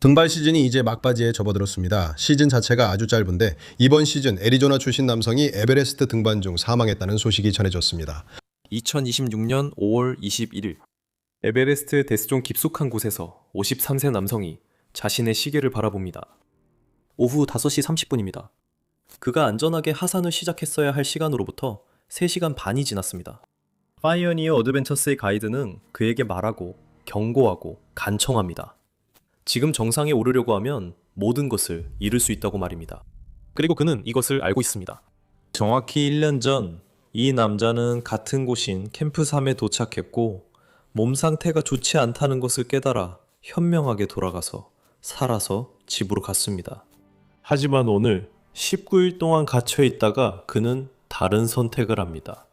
등반 시즌이 이제 막바지에 접어들었습니다. 시즌 자체가 아주 짧은데 이번 시즌 애리조나 출신 남성이 에베레스트 등반 중 사망했다는 소식이 전해졌습니다. 2026년 5월 21일 에베레스트 데스존 깊숙한 곳에서 53세 남성이 자신의 시계를 바라봅니다. 오후 5시 30분입니다. 그가 안전하게 하산을 시작했어야 할 시간으로부터 3시간 반이 지났습니다. 파이어니어 어드벤처스의 가이드는 그에게 말하고 경고하고 간청합니다. 지금 정상에 오르려고 하면 모든 것을 잃을 수 있다고 말입니다. 그리고 그는 이것을 알고 있습니다. 정확히 1년 전 이 남자는 같은 곳인 캠프 3에 도착했고 몸 상태가 좋지 않다는 것을 깨달아 현명하게 돌아가서 살아서 집으로 갔습니다. 하지만 오늘 19일 동안 갇혀 있다가 그는 다른 선택을 합니다.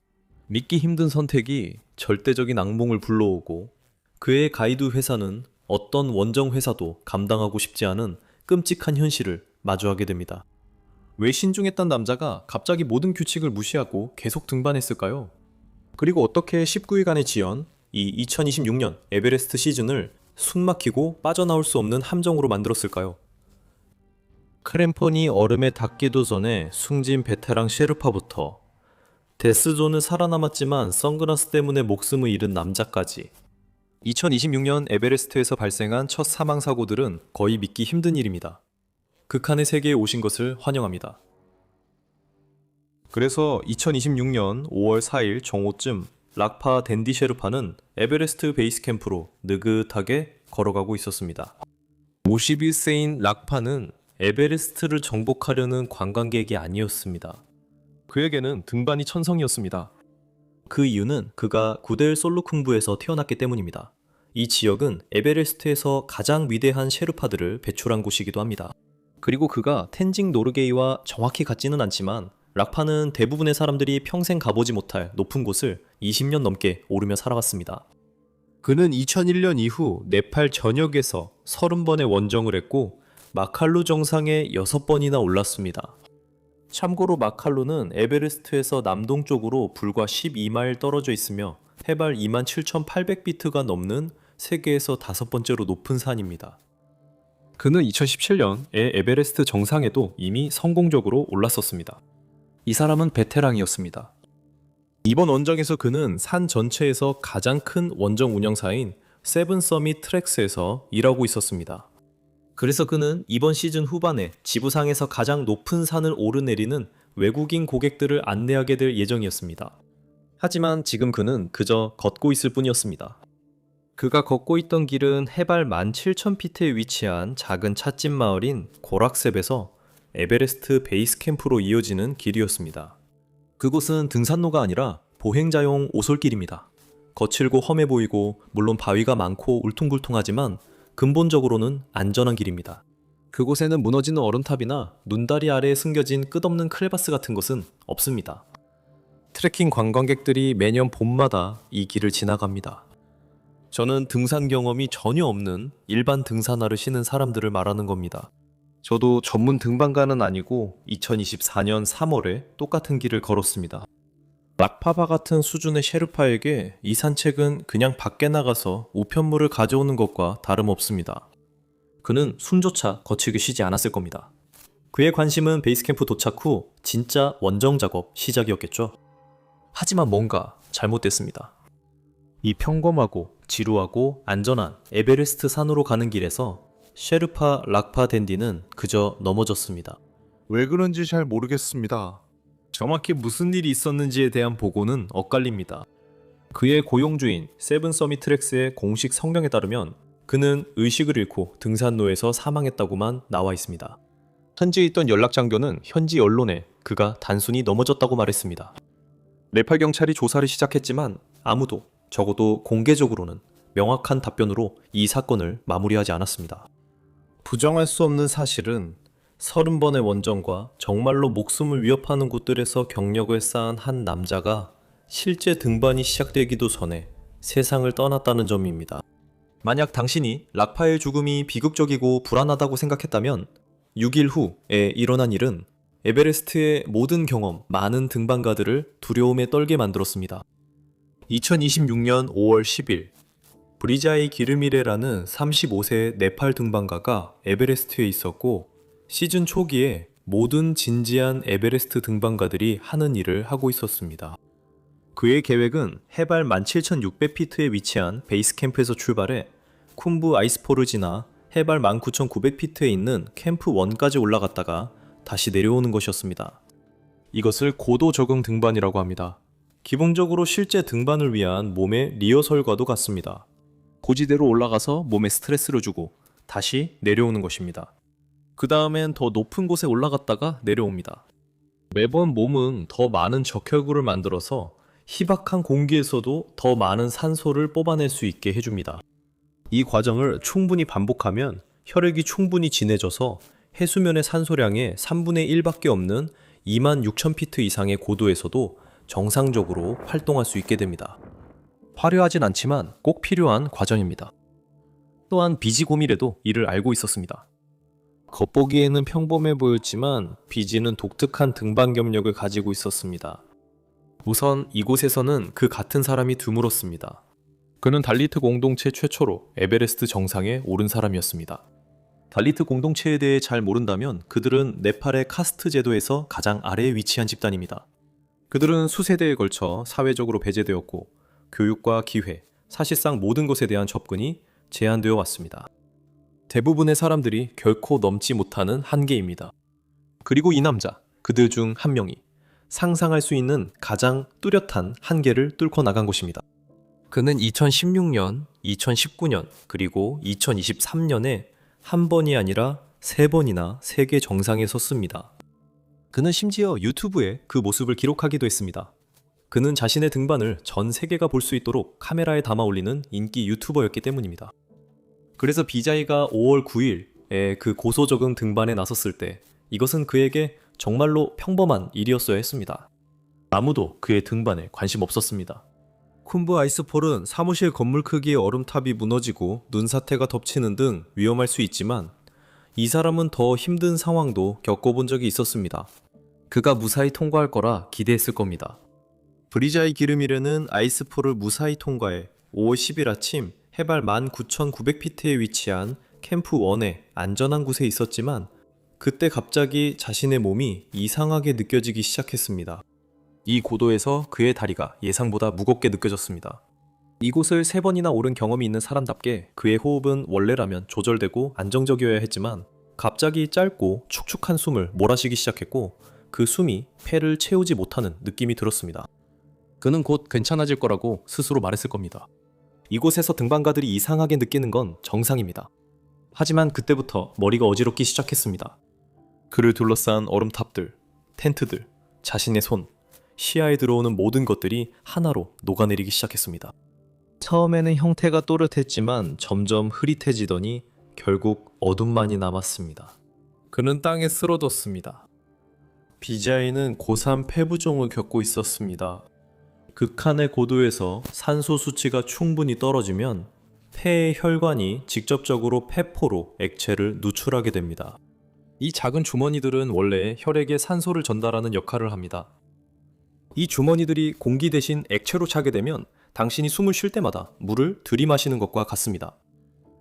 믿기 힘든 선택이 절대적인 악몽을 불러오고 그의 가이드 회사는 어떤 원정 회사도 감당하고 싶지 않은 끔찍한 현실을 마주하게 됩니다. 왜 신중했던 남자가 갑자기 모든 규칙을 무시하고 계속 등반했을까요? 그리고 어떻게 19일간의 지연, 이 2026년 에베레스트 시즌을 숨막히고 빠져나올 수 없는 함정으로 만들었을까요? 크램폰이 얼음에 닿기도 전에 숨진 베테랑 셰르파부터 데스존은 살아남았지만 선글라스 때문에 목숨을 잃은 남자까지 2026년 에베레스트에서 발생한 첫 사망사고들은 거의 믿기 힘든 일입니다. 극한의 세계에 오신 것을 환영합니다. 그래서 2026년 5월 4일 정오쯤 락파 댄디 셰르파는 에베레스트 베이스 캠프로 느긋하게 걸어가고 있었습니다. 51세인 락파는 에베레스트를 정복하려는 관광객이 아니었습니다. 그에게는 등반이 천성이었습니다. 그 이유는 그가 구델 솔루쿵부에서 태어났기 때문입니다. 이 지역은 에베레스트에서 가장 위대한 셰르파들을 배출한 곳이기도 합니다. 그리고 그가 텐징 노르게이와 정확히 같지는 않지만 락파는 대부분의 사람들이 평생 가보지 못할 높은 곳을 20년 넘게 오르며 살아왔습니다. 그는 2001년 이후 네팔 전역에서 30번의 원정을 했고 마칼루 정상에 6번이나 올랐습니다. 참고로 마칼루는 에베레스트에서 남동쪽으로 불과 12마일 떨어져 있으며 해발 27,800피트가 넘는 세계에서 5번째로 높은 산입니다. 그는 2017년에 에베레스트 정상에도 이미 성공적으로 올랐었습니다. 이 사람은 베테랑이었습니다. 이번 원정에서 그는 산 전체에서 가장 큰 원정 운영사인 세븐 서밋 트랙스에서 일하고 있었습니다. 그래서 그는 이번 시즌 후반에 지구상에서 가장 높은 산을 오르내리는 외국인 고객들을 안내하게 될 예정이었습니다. 하지만 지금 그는 그저 걷고 있을 뿐이었습니다. 그가 걷고 있던 길은 해발 17,000피트에 위치한 작은 찻집 마을인 고락셉에서 에베레스트 베이스 캠프로 이어지는 길이었습니다. 그곳은 등산로가 아니라 보행자용 오솔길입니다. 거칠고 험해 보이고 물론 바위가 많고 울퉁불퉁하지만 근본적으로는 안전한 길입니다. 그곳에는 무너지는 얼음탑이나 눈다리 아래에 숨겨진 끝없는 크레바스 같은 것은 없습니다. 트레킹 관광객들이 매년 봄마다 이 길을 지나갑니다. 저는 등산 경험이 전혀 없는 일반 등산화를 신은 사람들을 말하는 겁니다. 저도 전문 등반가는 아니고 2024년 3월에 똑같은 길을 걸었습니다. 락파바 같은 수준의 셰르파에게 이 산책은 그냥 밖에 나가서 우편물을 가져오는 것과 다름없습니다. 그는 숨조차 거치기 쉬지 않았을 겁니다. 그의 관심은 베이스캠프 도착 후 진짜 원정 작업 시작이었겠죠. 하지만 뭔가 잘못됐습니다. 이 평범하고 지루하고 안전한 에베레스트 산으로 가는 길에서 셰르파 락파 댄디는 그저 넘어졌습니다. 왜 그런지 잘 모르겠습니다. 정확히 무슨 일이 있었는지에 대한 보고는 엇갈립니다. 그의 고용주인 세븐 서밋 트랙스의 공식 성명에 따르면 그는 의식을 잃고 등산로에서 사망했다고만 나와 있습니다. 현지에 있던 연락장교는 현지 언론에 그가 단순히 넘어졌다고 말했습니다. 네팔 경찰이 조사를 시작했지만 아무도 적어도 공개적으로는 명확한 답변으로 이 사건을 마무리하지 않았습니다. 부정할 수 없는 사실은 30번의 원정과 정말로 목숨을 위협하는 곳들에서 경력을 쌓은 한 남자가 실제 등반이 시작되기도 전에 세상을 떠났다는 점입니다. 만약 당신이 락파의 죽음이 비극적이고 불안하다고 생각했다면 6일 후에 일어난 일은 에베레스트의 모든 경험, 많은 등반가들을 두려움에 떨게 만들었습니다. 2026년 5월 10일 브리자이 기르미레라는 35세 네팔 등반가가 에베레스트에 있었고 시즌 초기에 모든 진지한 에베레스트 등반가들이 하는 일을 하고 있었습니다. 그의 계획은 해발 17,600피트에 위치한 베이스 캠프에서 출발해 쿤부 아이스포르지나 해발 19,900피트에 있는 캠프 1까지 올라갔다가 다시 내려오는 것이었습니다. 이것을 고도 적응 등반이라고 합니다. 기본적으로 실제 등반을 위한 몸의 리허설과도 같습니다. 고지대로 올라가서 몸에 스트레스를 주고 다시 내려오는 것입니다. 그 다음엔 더 높은 곳에 올라갔다가 내려옵니다. 매번 몸은 더 많은 적혈구를 만들어서 희박한 공기에서도 더 많은 산소를 뽑아낼 수 있게 해줍니다. 이 과정을 충분히 반복하면 혈액이 충분히 진해져서 해수면의 산소량의 3분의 1밖에 없는 26,000피트 이상의 고도에서도 정상적으로 활동할 수 있게 됩니다. 화려하진 않지만 꼭 필요한 과정입니다. 또한 비지고밀에도 이를 알고 있었습니다. 겉보기에는 평범해 보였지만 비지는 독특한 등반 경력을 가지고 있었습니다. 우선 이곳에서는 그 같은 사람이 드물었습니다. 그는 달리트 공동체 최초로 에베레스트 정상에 오른 사람이었습니다. 달리트 공동체에 대해 잘 모른다면 그들은 네팔의 카스트 제도에서 가장 아래에 위치한 집단입니다. 그들은 수세대에 걸쳐 사회적으로 배제되었고 교육과 기회, 사실상 모든 것에 대한 접근이 제한되어 왔습니다. 대부분의 사람들이 결코 넘지 못하는 한계입니다. 그리고 이 남자, 그들 중 한 명이 상상할 수 있는 가장 뚜렷한 한계를 뚫고 나간 것입니다. 그는 2016년, 2019년, 그리고 2023년에 한 번이 아니라 3번이나 세계 정상에 섰습니다. 그는 심지어 유튜브에 그 모습을 기록하기도 했습니다. 그는 자신의 등반을 전 세계가 볼 수 있도록 카메라에 담아 올리는 인기 유튜버였기 때문입니다. 그래서 비자이가 5월 9일에 그 고소적응 등반에 나섰을 때 이것은 그에게 정말로 평범한 일이었어야 했습니다. 아무도 그의 등반에 관심 없었습니다. 쿤부 아이스폴은 사무실 건물 크기의 얼음탑이 무너지고 눈사태가 덮치는 등 위험할 수 있지만 이 사람은 더 힘든 상황도 겪어본 적이 있었습니다. 그가 무사히 통과할 거라 기대했을 겁니다. 브리자이 기르미르는 아이스폴을 무사히 통과해 5월 10일 아침 해발 19,900피트에 위치한 캠프 1의 안전한 곳에 있었지만 그때 갑자기 자신의 몸이 이상하게 느껴지기 시작했습니다. 이 고도에서 그의 다리가 예상보다 무겁게 느껴졌습니다. 이곳을 3번이나 오른 경험이 있는 사람답게 그의 호흡은 원래라면 조절되고 안정적이어야 했지만 갑자기 짧고 축축한 숨을 몰아쉬기 시작했고 그 숨이 폐를 채우지 못하는 느낌이 들었습니다. 그는 곧 괜찮아질 거라고 스스로 말했을 겁니다. 이곳에서 등반가들이 이상하게 느끼는 건 정상입니다. 하지만 그때부터 머리가 어지럽기 시작했습니다. 그를 둘러싼 얼음탑들, 텐트들, 자신의 손, 시야에 들어오는 모든 것들이 하나로 녹아내리기 시작했습니다. 처음에는 형태가 또렷했지만 점점 흐릿해지더니 결국 어둠만이 남았습니다. 그는 땅에 쓰러졌습니다. 비자이는 고3 폐부종을 겪고 있었습니다. 극한의 고도에서 산소 수치가 충분히 떨어지면 폐의 혈관이 직접적으로 폐포로 액체를 누출하게 됩니다. 이 작은 주머니들은 원래 혈액에 산소를 전달하는 역할을 합니다. 이 주머니들이 공기 대신 액체로 차게 되면 당신이 숨을 쉴 때마다 물을 들이마시는 것과 같습니다.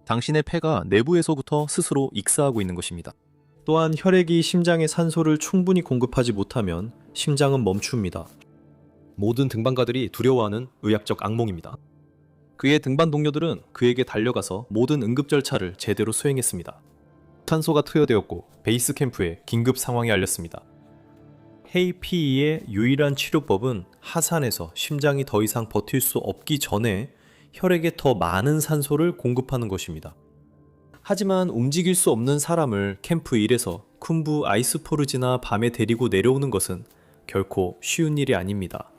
당신의 폐가 내부에서부터 스스로 익사하고 있는 것입니다. 또한 혈액이 심장에 산소를 충분히 공급하지 못하면 심장은 멈춥니다. 모든 등반가들이 두려워하는 의학적 악몽입니다. 그의 등반 동료들은 그에게 달려가서 모든 응급 절차를 제대로 수행했습니다. 탄소가 투여되었고 베이스 캠프에 긴급 상황이 알렸습니다. 헤이피이의 유일한 치료법은 하산해서 심장이 더 이상 버틸 수 없기 전에 혈액에 더 많은 산소를 공급하는 것입니다. 하지만 움직일 수 없는 사람을 캠프 1에서 쿤부 아이스포르지나 밤에 데리고 내려오는 것은 결코 쉬운 일이 아닙니다.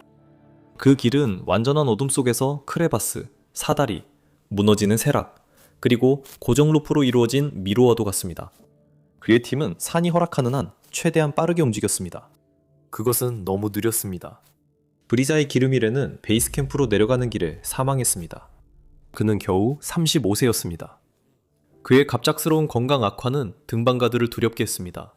그 길은 완전한 어둠 속에서 크레바스, 사다리, 무너지는 세락, 그리고 고정 루프로 이루어진 미로와도 같습니다. 그의 팀은 산이 허락하는 한 최대한 빠르게 움직였습니다. 그것은 너무 느렸습니다. 브리자이 기르미레는 베이스 캠프로 내려가는 길에 사망했습니다. 그는 겨우 35세였습니다. 그의 갑작스러운 건강 악화는 등반가들을 두렵게 했습니다.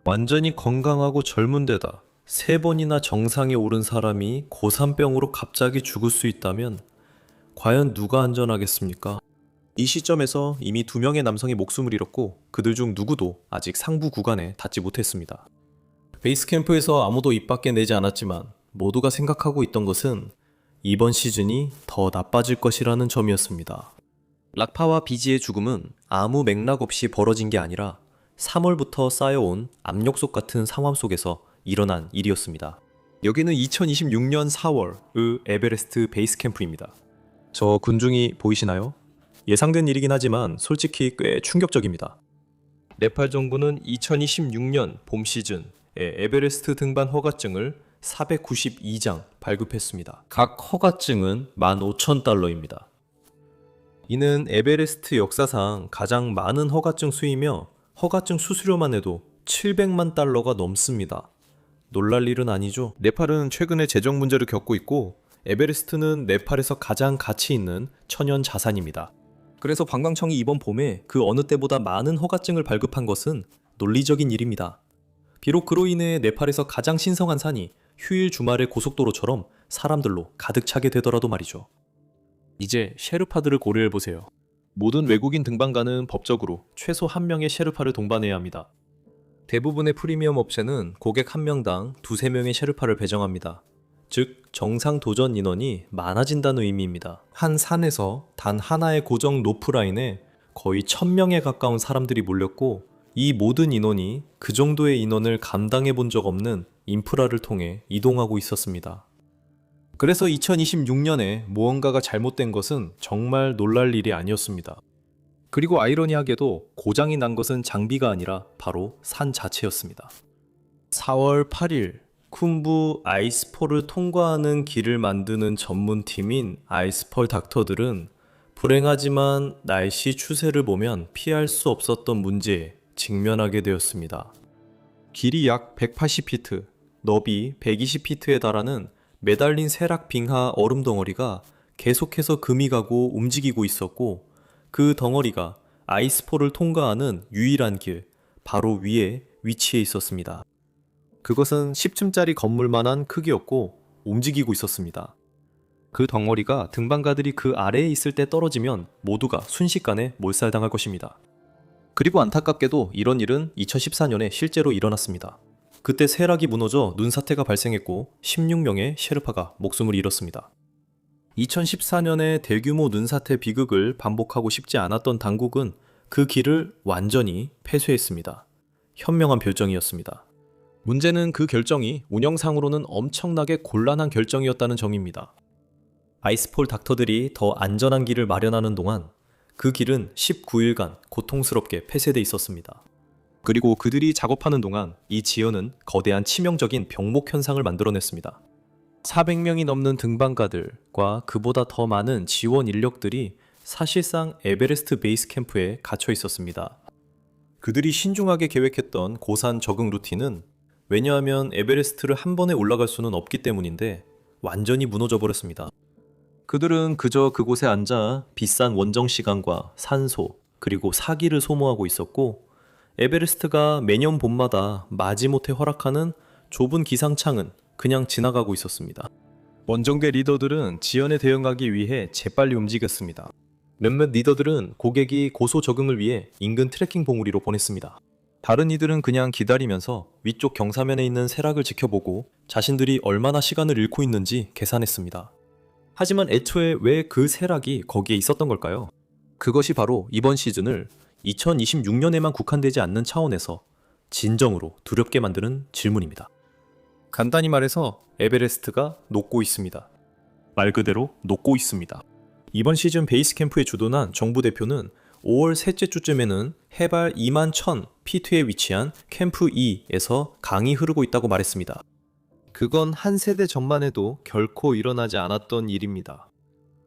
완전히 건강하고 젊은 데다 3번이나 정상에 오른 사람이 고산병으로 갑자기 죽을 수 있다면 과연 누가 안전하겠습니까? 이 시점에서 이미 2명의 남성이 목숨을 잃었고 그들 중 누구도 아직 상부 구간에 닿지 못했습니다. 베이스 캠프에서 아무도 입 밖에 내지 않았지만 모두가 생각하고 있던 것은 이번 시즌이 더 나빠질 것이라는 점이었습니다. 락파와 비지의 죽음은 아무 맥락 없이 벌어진 게 아니라 3월부터 쌓여온 압력솥 같은 상황 속에서 일어난 일이었습니다. 여기는 2026년 4월의 에베레스트 베이스 캠프입니다. 저 군중이 보이시나요? 예상된 일이긴 하지만 솔직히 꽤 충격적입니다. 네팔 정부는 2026년 봄 시즌에 에베레스트 등반 허가증을 492장 발급했습니다. 각 허가증은 15,000달러입니다. 이는 에베레스트 역사상 가장 많은 허가증 수이며 허가증 수수료만 해도 700만 달러가 넘습니다. 놀랄 일은 아니죠. 네팔은 최근에 재정 문제를 겪고 있고 에베레스트는 네팔에서 가장 가치 있는 천연 자산입니다. 그래서 관광청이 이번 봄에 그 어느 때보다 많은 허가증을 발급한 것은 논리적인 일입니다. 비록 그로 인해 네팔에서 가장 신성한 산이 휴일 주말의 고속도로처럼 사람들로 가득 차게 되더라도 말이죠. 이제 셰르파들을 고려해보세요. 모든 외국인 등반가는 법적으로 최소 1명의 셰르파를 동반해야 합니다. 대부분의 프리미엄 업체는 고객 1명당 2-3명의 셰르파를 배정합니다. 즉 정상 도전 인원이 많아진다는 의미입니다. 한 산에서 단 하나의 고정 로프라인에 거의 1000명에 가까운 사람들이 몰렸고 이 모든 인원이 그 정도의 인원을 감당해 본 적 없는 인프라를 통해 이동하고 있었습니다. 그래서 2026년에 무언가가 잘못된 것은 정말 놀랄 일이 아니었습니다. 그리고 아이러니하게도 고장이 난 것은 장비가 아니라 바로 산 자체였습니다. 4월 8일 쿤부 아이스폴을 통과하는 길을 만드는 전문팀인 아이스폴 닥터들은 불행하지만 날씨 추세를 보면 피할 수 없었던 문제에 직면하게 되었습니다. 길이 약 180피트, 너비 120피트에 달하는 매달린 세락 빙하 얼음 덩어리가 계속해서 금이 가고 움직이고 있었고 그 덩어리가 아이스폴을 통과하는 유일한 길, 바로 위에 위치해 있었습니다. 그것은 10층짜리 건물만한 크기였고 움직이고 있었습니다. 그 덩어리가 등반가들이 그 아래에 있을 때 떨어지면 모두가 순식간에 몰살당할 것입니다. 그리고 안타깝게도 이런 일은 2014년에 실제로 일어났습니다. 그때 세락이 무너져 눈사태가 발생했고 16명의 셰르파가 목숨을 잃었습니다. 2014년에 대규모 눈사태 비극을 반복하고 싶지 않았던 당국은 그 길을 완전히 폐쇄했습니다. 현명한 결정이었습니다. 문제는 그 결정이 운영상으로는 엄청나게 곤란한 결정이었다는 점입니다. 아이스폴 닥터들이 더 안전한 길을 마련하는 동안 그 길은 19일간 고통스럽게 폐쇄돼 있었습니다. 그리고 그들이 작업하는 동안 이 지연은 거대한 치명적인 병목 현상을 만들어냈습니다. 400명이 넘는 등반가들과 그보다 더 많은 지원 인력들이 사실상 에베레스트 베이스 캠프에 갇혀 있었습니다. 그들이 신중하게 계획했던 고산 적응 루틴은 왜냐하면 에베레스트를 한 번에 올라갈 수는 없기 때문인데 완전히 무너져 버렸습니다. 그들은 그저 그곳에 앉아 비싼 원정 시간과 산소 그리고 사기를 소모하고 있었고 에베레스트가 매년 봄마다 마지못해 허락하는 좁은 기상창은 그냥 지나가고 있었습니다. 원정대 리더들은 지연에 대응하기 위해 재빨리 움직였습니다. 몇몇 리더들은 고객이 고소 적응을 위해 인근 트레킹 봉우리로 보냈습니다. 다른 이들은 그냥 기다리면서 위쪽 경사면에 있는 세락을 지켜보고 자신들이 얼마나 시간을 잃고 있는지 계산했습니다. 하지만 애초에 왜 그 세락이 거기에 있었던 걸까요? 그것이 바로 이번 시즌을 2026년에만 국한되지 않는 차원에서 진정으로 두렵게 만드는 질문입니다. 간단히 말해서 에베레스트가 녹고 있습니다. 말 그대로 녹고 있습니다. 이번 시즌 베이스 캠프에 주둔한 정부 대표는 5월 셋째 주쯤에는 해발 21,000피트에 위치한 캠프 2에서 강이 흐르고 있다고 말했습니다. 그건 한 세대 전만 해도 결코 일어나지 않았던 일입니다.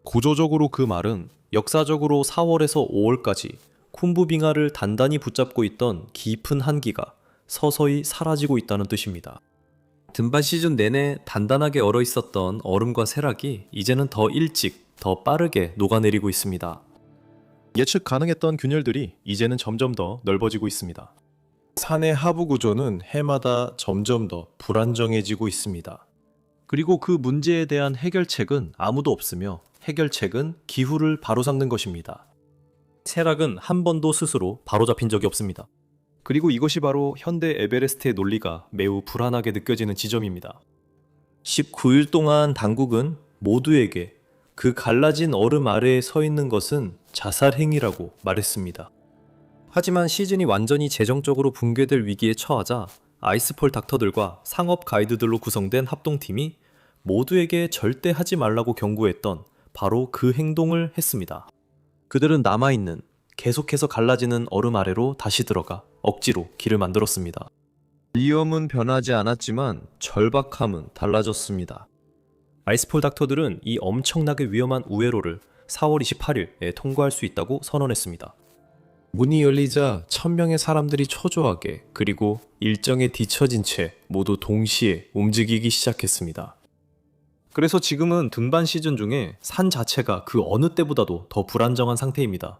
구조적으로 그 말은 역사적으로 4월에서 5월까지 쿤부 빙하를 단단히 붙잡고 있던 깊은 한기가 서서히 사라지고 있다는 뜻입니다. 등반 시즌 내내 단단하게 얼어 있었던 얼음과 세락이 이제는 더 일찍, 더 빠르게 녹아내리고 있습니다. 예측 가능했던 균열들이 이제는 점점 더 넓어지고 있습니다. 산의 하부 구조는 해마다 점점 더 불안정해지고 있습니다. 그리고 그 문제에 대한 해결책은 아무도 없으며 해결책은 기후를 바로잡는 것입니다. 세락은 한 번도 스스로 바로잡힌 적이 없습니다. 그리고 이것이 바로 현대 에베레스트의 논리가 매우 불안하게 느껴지는 지점입니다. 19일 동안 당국은 모두에게 그 갈라진 얼음 아래에 서 있는 것은 자살 행위라고 말했습니다. 하지만 시즌이 완전히 재정적으로 붕괴될 위기에 처하자 아이스폴 닥터들과 상업 가이드들로 구성된 합동팀이 모두에게 절대 하지 말라고 경고했던 바로 그 행동을 했습니다. 그들은 남아있는 계속해서 갈라지는 얼음 아래로 다시 들어가 억지로 길을 만들었습니다. 위험은 변하지 않았지만 절박함은 달라졌습니다. 아이스폴 닥터들은 이 엄청나게 위험한 우회로를 4월 28일에 통과할 수 있다고 선언했습니다. 문이 열리자 1000명의 사람들이 초조하게 그리고 일정에 뒤처진 채 모두 동시에 움직이기 시작했습니다. 그래서 지금은 등반 시즌 중에 산 자체가 그 어느 때보다도 더 불안정한 상태입니다.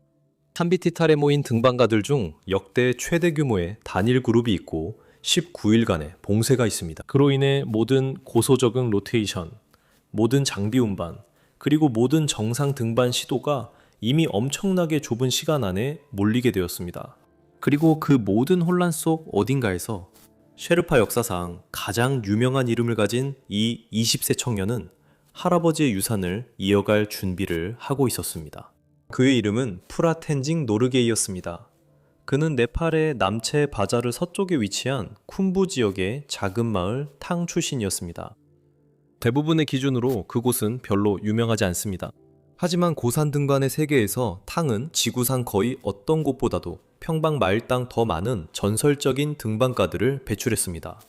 산비티탈에 모인 등반가들 중 역대 최대 규모의 단일 그룹이 있고 19일간의 봉쇄가 있습니다. 그로 인해 모든 고소적응 로테이션, 모든 장비 운반, 그리고 모든 정상 등반 시도가 이미 엄청나게 좁은 시간 안에 몰리게 되었습니다. 그리고 그 모든 혼란 속 어딘가에서 셰르파 역사상 가장 유명한 이름을 가진 이 20세 청년은 할아버지의 유산을 이어갈 준비를 하고 있었습니다. 그의 이름은 프라텐징 노르게이였습니다. 그는 네팔의 남체 바자르 서쪽에 위치한 쿤부 지역의 작은 마을 탕 출신이었습니다. 대부분의 기준으로 그곳은 별로 유명하지 않습니다. 하지만 고산 등반의 세계에서 탕은 지구상 거의 어떤 곳보다도 평방 마일당 더 많은 전설적인 등반가들을 배출했습니다.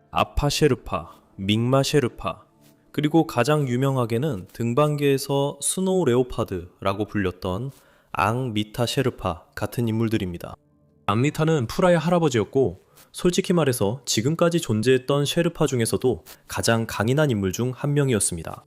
아파 셰르파, 믹마 셰르파, 그리고 가장 유명하게는 등반계에서 스노우 레오파드라고 불렸던 앙미타 셰르파 같은 인물들입니다. 앙미타는 프라의 할아버지였고 솔직히 말해서 지금까지 존재했던 셰르파 중에서도 가장 강인한 인물 중 한 명이었습니다.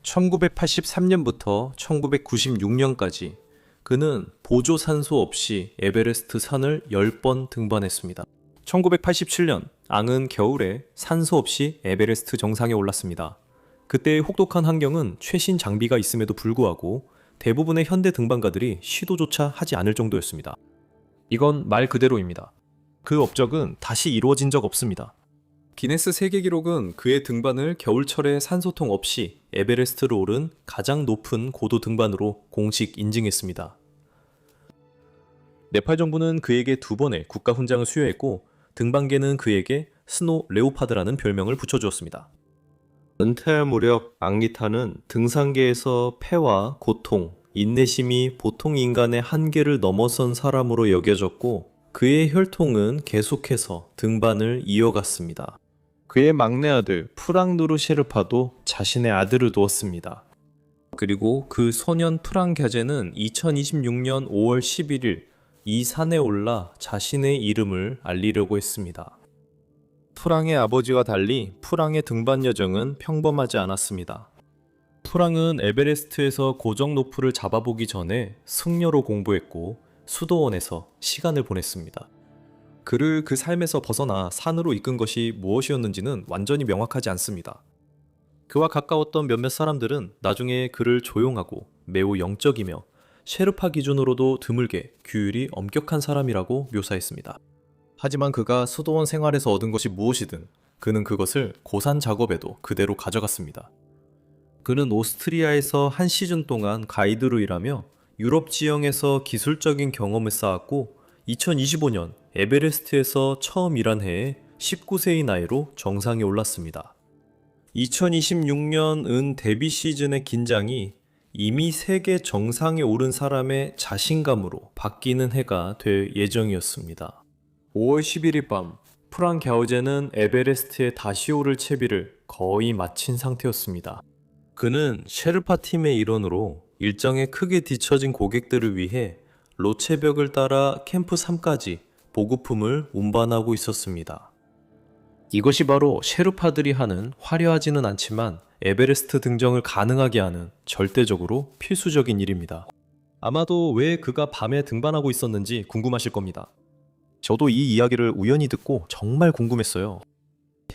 1983년부터 1996년까지 그는 보조 산소 없이 에베레스트 산을 10번 등반했습니다. 1987년 앙은 겨울에 산소 없이 에베레스트 정상에 올랐습니다. 그때의 혹독한 환경은 최신 장비가 있음에도 불구하고 대부분의 현대 등반가들이 시도조차 하지 않을 정도였습니다. 이건 말 그대로입니다. 그 업적은 다시 이루어진 적 없습니다. 기네스 세계 기록은 그의 등반을 겨울철에 산소통 없이 에베레스트를 오른 가장 높은 고도 등반으로 공식 인증했습니다. 네팔 정부는 그에게 2번의 국가 훈장을 수여했고 등반계는 그에게 스노 레오파드라는 별명을 붙여주었습니다. 은퇴할 무렵 앙리타는 등산계에서 폐와 고통, 인내심이 보통 인간의 한계를 넘어선 사람으로 여겨졌고 그의 혈통은 계속해서 등반을 이어갔습니다. 그의 막내 아들 프랑누르 셰르파도 자신의 아들을 두었습니다. 그리고 그 소년 프랑 갸제는 2026년 5월 11일 이 산에 올라 자신의 이름을 알리려고 했습니다. 프랑의 아버지와 달리 프랑의 등반 여정은 평범하지 않았습니다. 프랑은 에베레스트에서 고정 노프를 잡아보기 전에 승려로 공부했고 수도원에서 시간을 보냈습니다. 그를 그 삶에서 벗어나 산으로 이끈 것이 무엇이었는지는 완전히 명확하지 않습니다. 그와 가까웠던 몇몇 사람들은 나중에 그를 조용하고 매우 영적이며 셰르파 기준으로도 드물게 규율이 엄격한 사람이라고 묘사했습니다. 하지만 그가 수도원 생활에서 얻은 것이 무엇이든 그는 그것을 고산 작업에도 그대로 가져갔습니다. 그는 오스트리아에서 한 시즌 동안 가이드로 일하며 유럽 지형에서 기술적인 경험을 쌓았고 2025년 에베레스트에서 처음 일한 해에 19세의 나이로 정상에 올랐습니다. 2026년 은 데뷔 시즌의 긴장이 이미 세계 정상에 오른 사람의 자신감으로 바뀌는 해가 될 예정이었습니다. 5월 11일 밤 프랑 갸우제는 에베레스트에 다시 오를 채비를 거의 마친 상태였습니다. 그는 셰르파 팀의 일원으로 일정에 크게 뒤처진 고객들을 위해 로체벽을 따라 캠프 3까지 보급품을 운반하고 있었습니다. 이것이 바로 셰르파들이 하는 화려하지는 않지만 에베레스트 등정을 가능하게 하는 절대적으로 필수적인 일입니다. 아마도 왜 그가 밤에 등반하고 있었는지 궁금하실 겁니다. 저도 이 이야기를 우연히 듣고 정말 궁금했어요.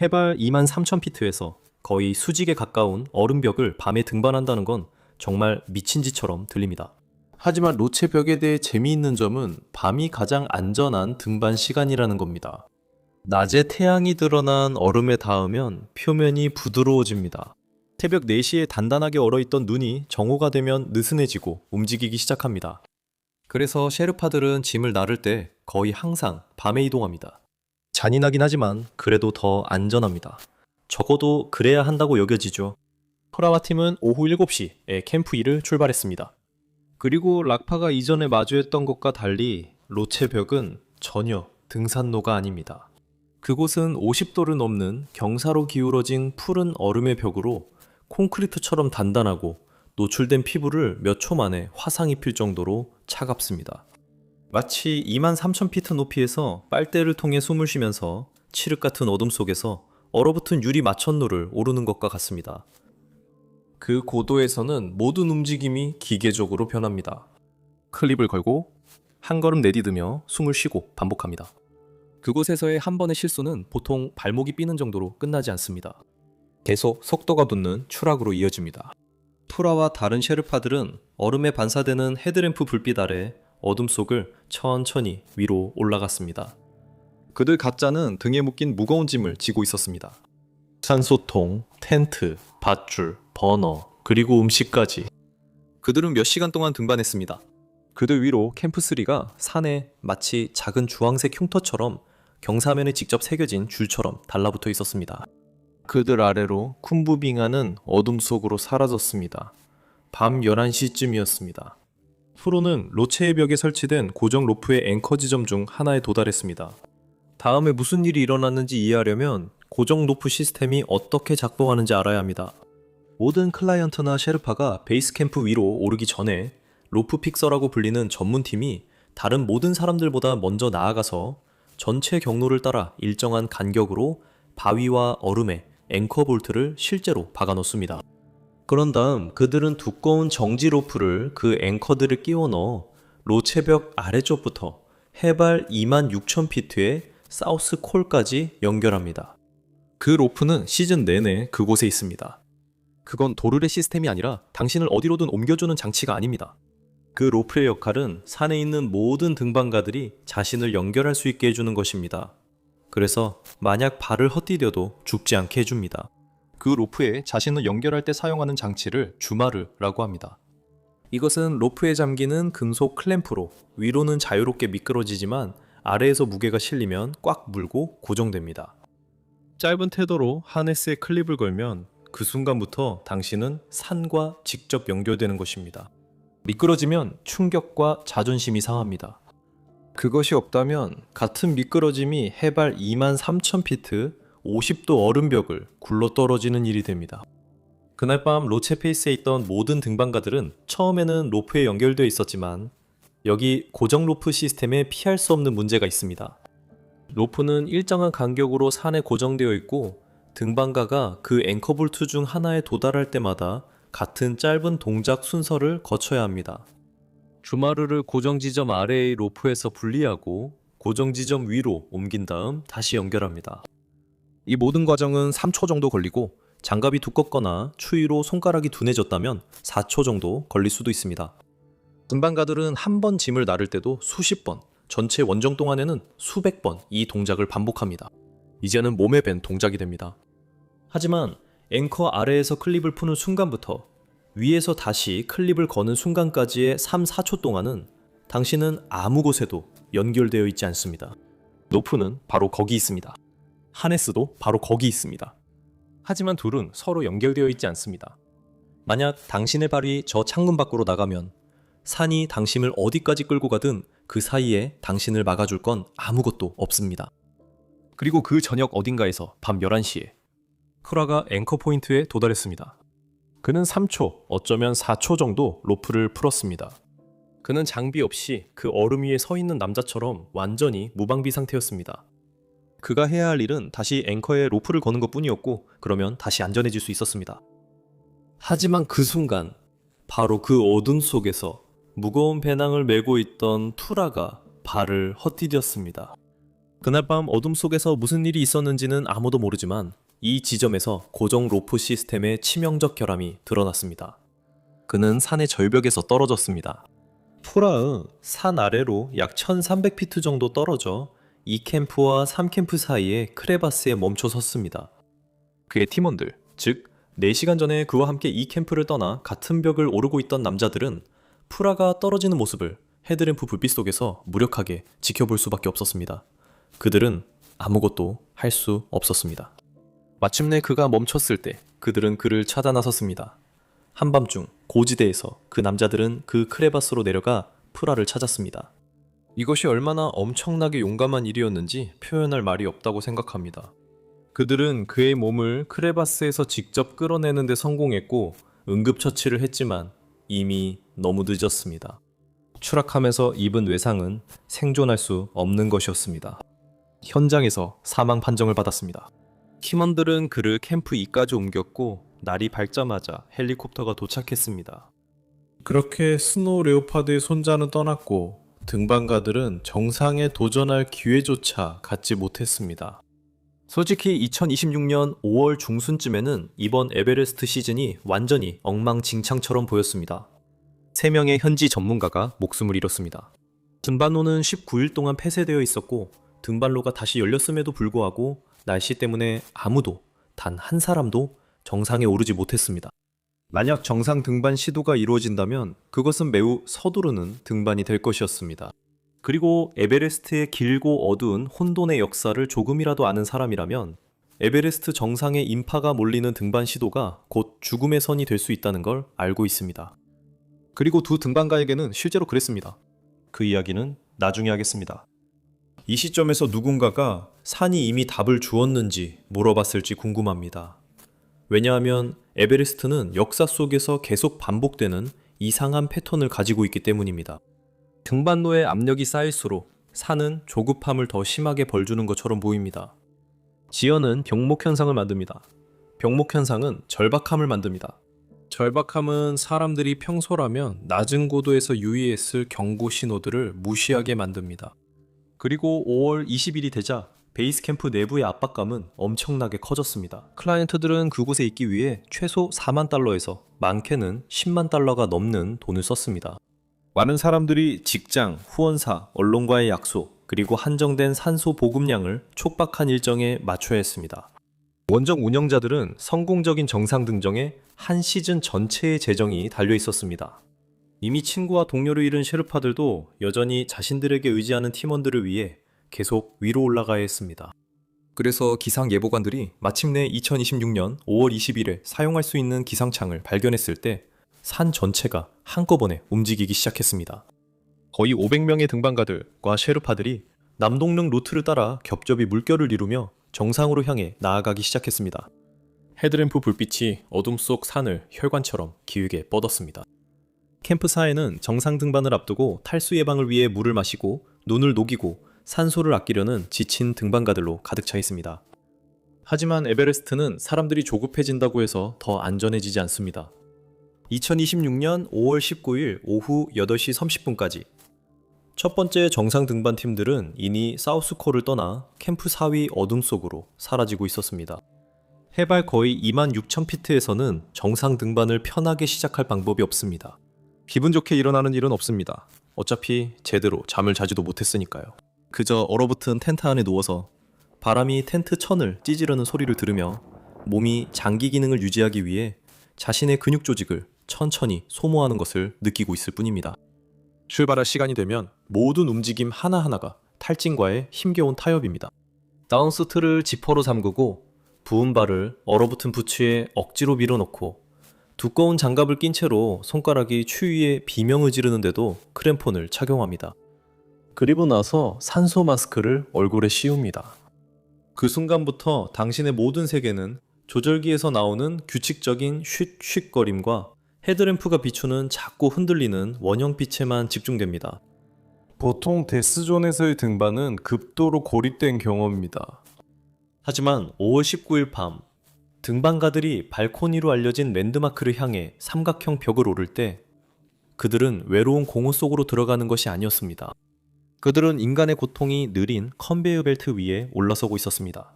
해발 23,000피트에서 거의 수직에 가까운 얼음벽을 밤에 등반한다는 건 정말 미친 짓처럼 들립니다. 하지만 로체벽에 대해 재미있는 점은 밤이 가장 안전한 등반 시간이라는 겁니다. 낮에 태양이 드러난 얼음에 닿으면 표면이 부드러워집니다. 새벽 4시에 단단하게 얼어있던 눈이 정오가 되면 느슨해지고 움직이기 시작합니다. 그래서 셰르파들은 짐을 나를 때 거의 항상 밤에 이동합니다. 잔인하긴 하지만 그래도 더 안전합니다. 적어도 그래야 한다고 여겨지죠. 토라와 팀은 오후 7시에 캠프 2를 출발했습니다. 그리고 락파가 이전에 마주했던 것과 달리 로체벽은 전혀 등산로가 아닙니다. 그곳은 50도를 넘는 경사로 기울어진 푸른 얼음의 벽으로 콘크리트처럼 단단하고 노출된 피부를 몇 초 만에 화상 입힐 정도로 차갑습니다. 마치 23,000피트 높이에서 빨대를 통해 숨을 쉬면서 칠흑 같은 어둠 속에서 얼어붙은 유리 마천루를 오르는 것과 같습니다. 그 고도에서는 모든 움직임이 기계적으로 변합니다. 클립을 걸고 한 걸음 내디디며 숨을 쉬고 반복합니다. 그곳에서의 한 번의 실수는 보통 발목이 삐는 정도로 끝나지 않습니다. 계속 속도가 붙는 추락으로 이어집니다. 투라와 다른 셰르파들은 얼음에 반사되는 헤드램프 불빛 아래 어둠 속을 천천히 위로 올라갔습니다. 그들 각자는 등에 묶인 무거운 짐을 지고 있었습니다. 산소통, 텐트, 밧줄, 버너, 그리고 음식까지. 그들은 몇 시간 동안 등반했습니다. 그들 위로 캠프3가 산에 마치 작은 주황색 흉터처럼 경사면에 직접 새겨진 줄처럼 달라붙어 있었습니다. 그들 아래로 쿤부빙하는 어둠 속으로 사라졌습니다. 밤 11시쯤이었습니다. 프로는 로체의 벽에 설치된 고정 로프의 앵커 지점 중 하나에 도달했습니다. 다음에 무슨 일이 일어났는지 이해하려면 고정 로프 시스템이 어떻게 작동하는지 알아야 합니다. 모든 클라이언트나 셰르파가 베이스 캠프 위로 오르기 전에 로프 픽서라고 불리는 전문팀이 다른 모든 사람들보다 먼저 나아가서 전체 경로를 따라 일정한 간격으로 바위와 얼음에 앵커 볼트를 실제로 박아 놓습니다. 그런 다음 그들은 두꺼운 정지 로프를 그 앵커들을 끼워 넣어 로체벽 아래쪽부터 해발 26,000피트의 사우스 콜까지 연결합니다. 그 로프는 시즌 내내 그곳에 있습니다. 그건 도르래 시스템이 아니라 당신을 어디로든 옮겨주는 장치가 아닙니다. 그 로프의 역할은 산에 있는 모든 등반가들이 자신을 연결할 수 있게 해주는 것입니다. 그래서 만약 발을 헛디뎌도 죽지 않게 해줍니다. 그 로프에 자신을 연결할 때 사용하는 장치를 주마르라고 합니다. 이것은 로프에 잠기는 금속 클램프로 위로는 자유롭게 미끄러지지만 아래에서 무게가 실리면 꽉 물고 고정됩니다. 짧은 테더로 하네스에 클립을 걸면 그 순간부터 당신은 산과 직접 연결되는 것입니다. 미끄러지면 충격과 자존심이 상합니다. 그것이 없다면 같은 미끄러짐이 해발 23,000피트 50도 얼음벽을 굴러떨어지는 일이 됩니다. 그날 밤 로체 페이스에 있던 모든 등반가들은 처음에는 로프에 연결되어 있었지만 여기 고정 로프 시스템에 피할 수 없는 문제가 있습니다. 로프는 일정한 간격으로 산에 고정되어 있고 등반가가 그 앵커 볼트 중 하나에 도달할 때마다 같은 짧은 동작 순서를 거쳐야 합니다. 주마르를 고정 지점 아래의 로프에서 분리하고 고정 지점 위로 옮긴 다음 다시 연결합니다. 이 모든 과정은 3초 정도 걸리고 장갑이 두껍거나 추위로 손가락이 둔해졌다면 4초 정도 걸릴 수도 있습니다. 등반가들은 한 번 짐을 나를 때도 수십 번, 전체 원정 동안에는 수백 번 이 동작을 반복합니다. 이제는 몸에 밴 동작이 됩니다. 하지만 앵커 아래에서 클립을 푸는 순간부터 위에서 다시 클립을 거는 순간까지의 3, 4초 동안은 당신은 아무 곳에도 연결되어 있지 않습니다. 로프는 바로 거기 있습니다. 하네스도 바로 거기 있습니다. 하지만 둘은 서로 연결되어 있지 않습니다. 만약 당신의 발이 저 창문 밖으로 나가면 산이 당신을 어디까지 끌고 가든 그 사이에 당신을 막아줄 건 아무것도 없습니다. 그리고 그 저녁 어딘가에서 밤 11시에 크라가 앵커 포인트에 도달했습니다. 그는 3초, 어쩌면 4초 정도 로프를 풀었습니다. 그는 장비 없이 그 얼음 위에 서 있는 남자처럼 완전히 무방비 상태였습니다. 그가 해야 할 일은 다시 앵커에 로프를 거는 것뿐이었고 그러면 다시 안전해질 수 있었습니다. 하지만 그 순간 바로 그 어둠 속에서 무거운 배낭을 메고 있던 투라가 발을 헛디뎠습니다. 그날 밤 어둠 속에서 무슨 일이 있었는지는 아무도 모르지만 이 지점에서 고정 로프 시스템의 치명적 결함이 드러났습니다. 그는 산의 절벽에서 떨어졌습니다. 프라흐 산 아래로 약 1300피트 정도 떨어져 2캠프와 3캠프 사이의 크레바스에 멈춰 섰습니다. 그의 팀원들, 즉 4시간 전에 그와 함께 2캠프를 떠나 같은 벽을 오르고 있던 남자들은 프라가 떨어지는 모습을 헤드램프 불빛 속에서 무력하게 지켜볼 수밖에 없었습니다. 그들은 아무것도 할 수 없었습니다. 마침내 그가 멈췄을 때 그들은 그를 찾아 나섰습니다. 한밤중 고지대에서 그 남자들은 그 크레바스로 내려가 프라를 찾았습니다. 이것이 얼마나 엄청나게 용감한 일이었는지 표현할 말이 없다고 생각합니다. 그들은 그의 몸을 크레바스에서 직접 끌어내는 데 성공했고 응급처치를 했지만 이미 너무 늦었습니다. 추락하면서 입은 외상은 생존할 수 없는 것이었습니다. 현장에서 사망 판정을 받았습니다. 팀원들은 그를 캠프 2까지 옮겼고 날이 밝자마자 헬리콥터가 도착했습니다. 그렇게 스노우 레오파드의 손자는 떠났고 등반가들은 정상에 도전할 기회조차 갖지 못했습니다. 솔직히 2026년 5월 중순쯤에는 이번 에베레스트 시즌이 완전히 엉망진창처럼 보였습니다. 3명의 현지 전문가가 목숨을 잃었습니다. 등반로는 19일 동안 폐쇄되어 있었고 등반로가 다시 열렸음에도 불구하고 날씨 때문에 아무도 단 한 사람도 정상에 오르지 못했습니다. 만약 정상 등반 시도가 이루어진다면 그것은 매우 서두르는 등반이 될 것이었습니다. 그리고 에베레스트의 길고 어두운 혼돈의 역사를 조금이라도 아는 사람이라면 에베레스트 정상에 인파가 몰리는 등반 시도가 곧 죽음의 선이 될 수 있다는 걸 알고 있습니다. 그리고 두 등반가에게는 실제로 그랬습니다. 그 이야기는 나중에 하겠습니다. 이 시점에서 누군가가 산이 이미 답을 주었는지 물어봤을지 궁금합니다. 왜냐하면 에베레스트는 역사 속에서 계속 반복되는 이상한 패턴을 가지고 있기 때문입니다. 등반로에 압력이 쌓일수록 산은 조급함을 더 심하게 벌주는 것처럼 보입니다. 지연은 병목 현상을 만듭니다. 병목 현상은 절박함을 만듭니다. 절박함은 사람들이 평소라면 낮은 고도에서 유의했을 경고 신호들을 무시하게 만듭니다. 그리고 5월 20일이 되자 베이스 캠프 내부의 압박감은 엄청나게 커졌습니다. 클라이언트들은 그곳에 있기 위해 최소 4만 달러에서 많게는 10만 달러가 넘는 돈을 썼습니다. 많은 사람들이 직장, 후원사, 언론과의 약속, 그리고 한정된 산소 보급량을 촉박한 일정에 맞춰야 했습니다. 원정 운영자들은 성공적인 정상 등정에 한 시즌 전체의 재정이 달려 있었습니다. 이미 친구와 동료를 잃은 셰르파들도 여전히 자신들에게 의지하는 팀원들을 위해 계속 위로 올라가야 했습니다. 그래서 기상 예보관들이 마침내 2026년 5월 20일에 사용할 수 있는 기상창을 발견했을 때 산 전체가 한꺼번에 움직이기 시작했습니다. 거의 500명의 등반가들과 셰르파들이 남동릉 루트를 따라 겹겹이 물결을 이루며 정상으로 향해 나아가기 시작했습니다. 헤드램프 불빛이 어둠 속 산을 혈관처럼 기울게 뻗었습니다. 캠프사에는 정상 등반을 앞두고 탈수 예방을 위해 물을 마시고 눈을 녹이고 산소를 아끼려는 지친 등반가들로 가득 차 있습니다. 하지만 에베레스트는 사람들이 조급해진다고 해서 더 안전해지지 않습니다. 2026년 5월 19일 오후 8시 30분까지 첫 번째 정상 등반 팀들은 이미 사우스코를 떠나 캠프 사위 어둠 속으로 사라지고 있었습니다. 해발 거의 26,000피트에서는 정상 등반을 편하게 시작할 방법이 없습니다. 기분 좋게 일어나는 일은 없습니다. 어차피 제대로 잠을 자지도 못했으니까요. 그저 얼어붙은 텐트 안에 누워서 바람이 텐트 천을 찢으려는 소리를 들으며 몸이 장기 기능을 유지하기 위해 자신의 근육 조직을 천천히 소모하는 것을 느끼고 있을 뿐입니다. 출발할 시간이 되면 모든 움직임 하나하나가 탈진과의 힘겨운 타협입니다. 다운스트를 지퍼로 잠그고 부은 발을 얼어붙은 부츠에 억지로 밀어넣고 두꺼운 장갑을 낀 채로 손가락이 추위에 비명을 지르는데도 크램폰을 착용합니다. 그리고 나서 산소 마스크를 얼굴에 씌웁니다. 그 순간부터 당신의 모든 세계는 조절기에서 나오는 규칙적인 쉿쉿거림과 헤드램프가 비추는 작고 흔들리는 원형빛에만 집중됩니다. 보통 데스존에서의 등반은 극도로 고립된 경험입니다. 하지만 5월 19일 밤 등반가들이 발코니로 알려진 랜드마크를 향해 삼각형 벽을 오를 때 그들은 외로운 공허 속으로 들어가는 것이 아니었습니다. 그들은 인간의 고통이 느린 컨베이어 벨트 위에 올라서고 있었습니다.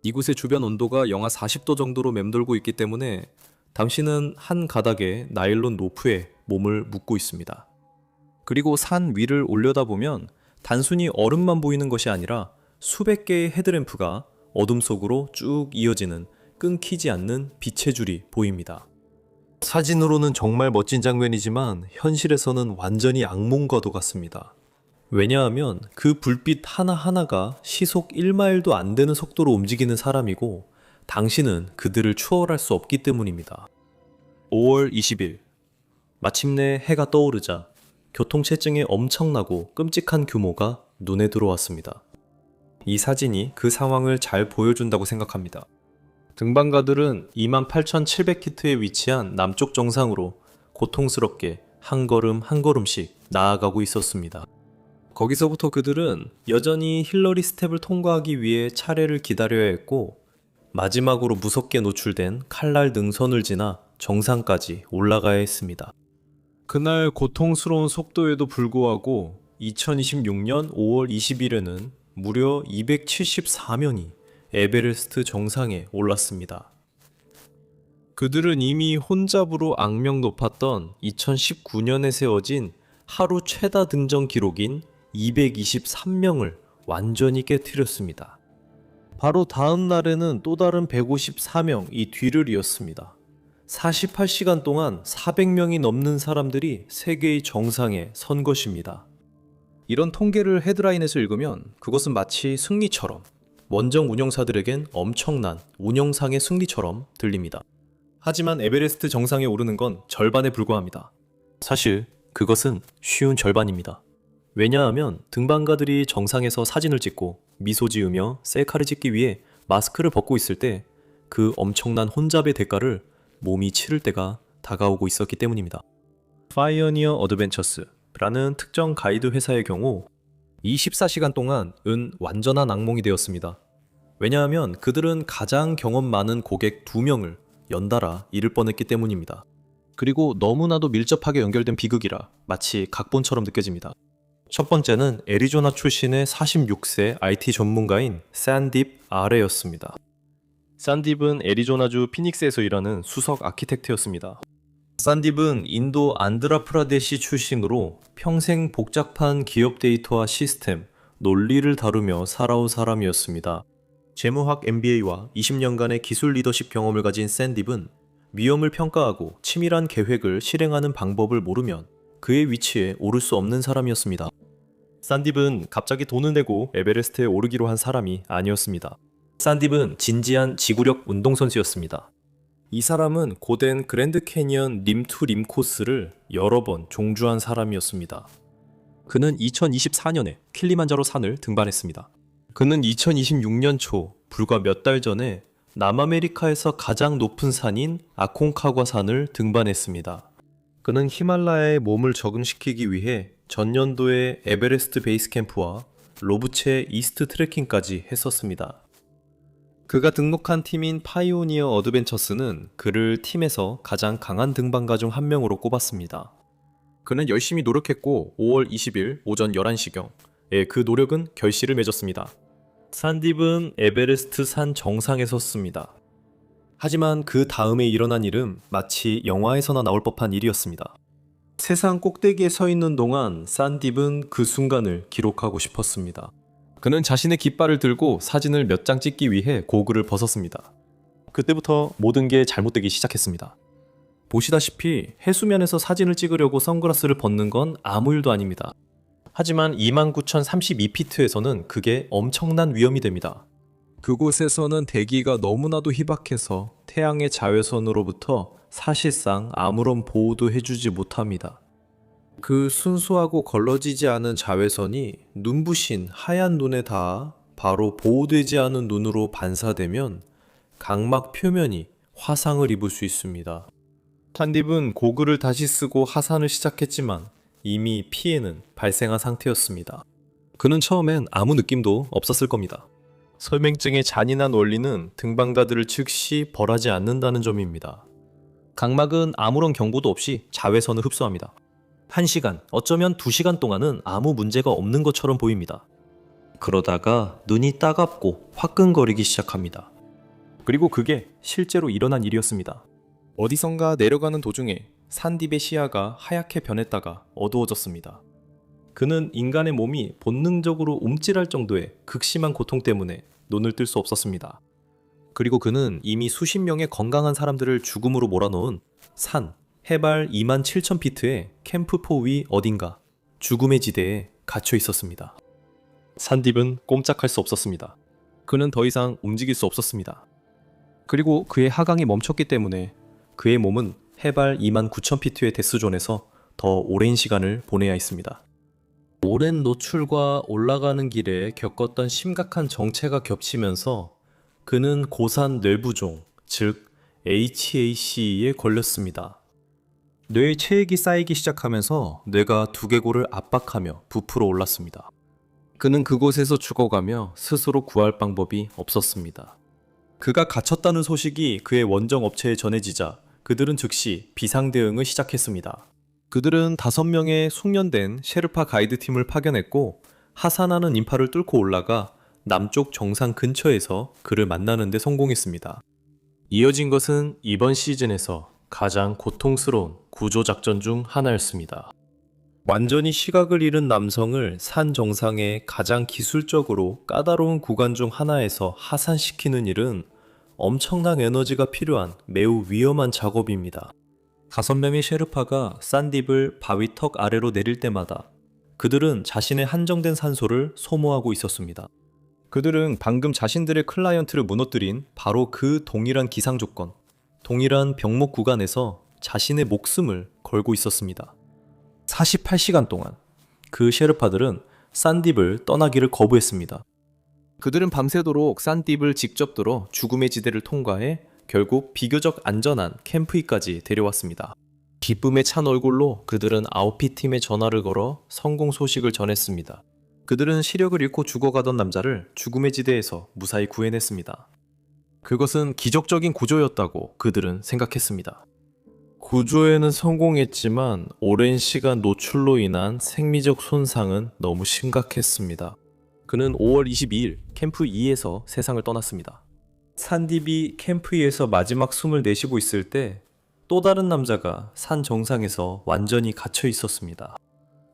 이곳의 주변 온도가 영하 40도 정도로 맴돌고 있기 때문에 당신은 한 가닥의 나일론 로프에 몸을 묶고 있습니다. 그리고 산 위를 올려다보면 단순히 얼음만 보이는 것이 아니라 수백 개의 헤드램프가 어둠 속으로 쭉 이어지는 끊기지 않는 빛의 줄이 보입니다. 사진으로는 정말 멋진 장면이지만 현실에서는 완전히 악몽과도 같습니다. 왜냐하면 그 불빛 하나하나가 시속 1마일도 안 되는 속도로 움직이는 사람이고 당신은 그들을 추월할 수 없기 때문입니다. 5월 20일 마침내 해가 떠오르자 교통체증의 엄청나고 끔찍한 규모가 눈에 들어왔습니다. 이 사진이 그 상황을 잘 보여준다고 생각합니다. 등반가들은 28,700피트에 위치한 남쪽 정상으로 고통스럽게 한 걸음 한 걸음씩 나아가고 있었습니다. 거기서부터 그들은 여전히 힐러리 스텝을 통과하기 위해 차례를 기다려야 했고 마지막으로 무섭게 노출된 칼날 능선을 지나 정상까지 올라가야 했습니다. 그날 고통스러운 속도에도 불구하고 2026년 5월 20일에는 무려 274명이 에베레스트 정상에 올랐습니다. 그들은 이미 혼잡으로 악명 높았던 2019년에 세워진 하루 최다 등정 기록인 223명을 완전히 깨트렸습니다. 바로 다음 날에는 또 다른 154명이 뒤를 이었습니다. 48시간 동안 400명이 넘는 사람들이 세계의 정상에 선 것입니다. 이런 통계를 헤드라인에서 읽으면 그것은 마치 승리처럼, 원정 운영사들에겐 엄청난 운영상의 승리처럼 들립니다. 하지만 에베레스트 정상에 오르는 건 절반에 불과합니다. 사실 그것은 쉬운 절반입니다. 왜냐하면 등반가들이 정상에서 사진을 찍고 미소 지으며 셀카를 찍기 위해 마스크를 벗고 있을 때 그 엄청난 혼잡의 대가를 몸이 치를 때가 다가오고 있었기 때문입니다. 파이어니어 어드벤처스라는 특정 가이드 회사의 경우 24시간 동안은 완전한 악몽이 되었습니다. 왜냐하면 그들은 가장 경험 많은 고객 2명을 연달아 잃을 뻔했기 때문입니다. 그리고 너무나도 밀접하게 연결된 비극이라 마치 각본처럼 느껴집니다. 첫 번째는 애리조나 출신의 46세 IT 전문가인 샌딥 아레였습니다. 샌딥은 애리조나주 피닉스에서 일하는 수석 아키텍트였습니다. 샌딥은 인도 안드라프라데시 출신으로 평생 복잡한 기업 데이터와 시스템, 논리를 다루며 살아온 사람이었습니다. 재무학 MBA와 20년간의 기술 리더십 경험을 가진 샌딥은 위험을 평가하고 치밀한 계획을 실행하는 방법을 모르면 그의 위치에 오를 수 없는 사람이었습니다. 샌딥은 갑자기 돈을 내고 에베레스트에 오르기로 한 사람이 아니었습니다. 샌딥은 진지한 지구력 운동선수였습니다. 이 사람은 고된 그랜드 캐니언 림2 림 코스를 여러 번 종주한 사람이었습니다. 그는 2024년에 킬리만자로 산을 등반했습니다. 그는 2026년 초 불과 몇 달 전에 남아메리카에서 가장 높은 산인 아콘카과 산을 등반했습니다. 그는 히말라야에 몸을 적응시키기 위해 전년도에 에베레스트 베이스 캠프와 로브체 이스트 트레킹까지 했었습니다. 그가 등록한 팀인 파이오니어 어드벤처스는 그를 팀에서 가장 강한 등반가 중 한 명으로 꼽았습니다. 그는 열심히 노력했고 5월 20일 오전 11시경에 그 노력은 결실을 맺었습니다. 샌딥은 에베레스트 산 정상에 섰습니다. 하지만 그 다음에 일어난 일은 마치 영화에서나 나올 법한 일이었습니다. 세상 꼭대기에 서 있는 동안 샌딥은 그 순간을 기록하고 싶었습니다. 그는 자신의 깃발을 들고 사진을 몇 장 찍기 위해 고글을 벗었습니다. 그때부터 모든 게 잘못되기 시작했습니다. 보시다시피 해수면에서 사진을 찍으려고 선글라스를 벗는 건 아무 일도 아닙니다. 하지만 29,032피트에서는 그게 엄청난 위험이 됩니다. 그곳에서는 대기가 너무나도 희박해서 태양의 자외선으로부터 사실상 아무런 보호도 해주지 못합니다. 그 순수하고 걸러지지 않은 자외선이 눈부신 하얀 눈에 닿아 바로 보호되지 않은 눈으로 반사되면 각막 표면이 화상을 입을 수 있습니다. 샌딥은 고글을 다시 쓰고 하산을 시작했지만 이미 피해는 발생한 상태였습니다. 그는 처음엔 아무 느낌도 없었을 겁니다. 설명증의 잔인한 원리는 등반가들을 즉시 벌하지 않는다는 점입니다. 각막은 아무런 경고도 없이 자외선을 흡수합니다. 1시간, 어쩌면 2시간 동안은 아무 문제가 없는 것처럼 보입니다. 그러다가 눈이 따갑고 화끈거리기 시작합니다. 그리고 그게 실제로 일어난 일이었습니다. 어디선가 내려가는 도중에 산딥의 시야가 하얗게 변했다가 어두워졌습니다. 그는 인간의 몸이 본능적으로 움찔할 정도의 극심한 고통 때문에 눈을 뜰 수 없었습니다. 그리고 그는 이미 수십 명의 건강한 사람들을 죽음으로 몰아넣은 산, 해발 27,000피트의 캠프포 위 어딘가 죽음의 지대에 갇혀 있었습니다. 산딥은 꼼짝할 수 없었습니다. 그는 더 이상 움직일 수 없었습니다. 그리고 그의 하강이 멈췄기 때문에 그의 몸은 해발 29,000피트의 데스존에서 더 오랜 시간을 보내야 했습니다. 오랜 노출과 올라가는 길에 겪었던 심각한 정체가 겹치면서 그는 고산 뇌부종, 즉 HAC에 걸렸습니다. 뇌에 체액이 쌓이기 시작하면서 뇌가 두개골을 압박하며 부풀어 올랐습니다. 그는 그곳에서 죽어가며 스스로 구할 방법이 없었습니다. 그가 갇혔다는 소식이 그의 원정 업체에 전해지자 그들은 즉시 비상 대응을 시작했습니다. 그들은 5명의 숙련된 셰르파 가이드팀을 파견했고 하산하는 인파를 뚫고 올라가 남쪽 정상 근처에서 그를 만나는 데 성공했습니다. 이어진 것은 이번 시즌에서 가장 고통스러운 구조작전 중 하나였습니다. 완전히 시각을 잃은 남성을 산 정상의 가장 기술적으로 까다로운 구간 중 하나에서 하산시키는 일은 엄청난 에너지가 필요한 매우 위험한 작업입니다. 5명의 셰르파가 산딥을 바위 턱 아래로 내릴 때마다 그들은 자신의 한정된 산소를 소모하고 있었습니다. 그들은 방금 자신들의 클라이언트를 무너뜨린 바로 그 동일한 기상 조건, 동일한 병목 구간에서 자신의 목숨을 걸고 있었습니다. 48시간 동안 그 셰르파들은 산딥을 떠나기를 거부했습니다. 그들은 밤새도록 산딥을 직접 들어 죽음의 지대를 통과해 결국 비교적 안전한 캠프이까지 데려왔습니다. 기쁨에 찬 얼굴로 그들은 아웃핏팀에 전화를 걸어 성공 소식을 전했습니다. 그들은 시력을 잃고 죽어가던 남자를 죽음의 지대에서 무사히 구해냈습니다. 그것은 기적적인 구조였다고 그들은 생각했습니다. 구조에는 성공했지만 오랜 시간 노출로 인한 생리적 손상은 너무 심각했습니다. 그는 5월 22일 캠프 2에서 세상을 떠났습니다. 산딥이 캠프 2에서 마지막 숨을 내쉬고 있을 때 또 다른 남자가 산 정상에서 완전히 갇혀 있었습니다.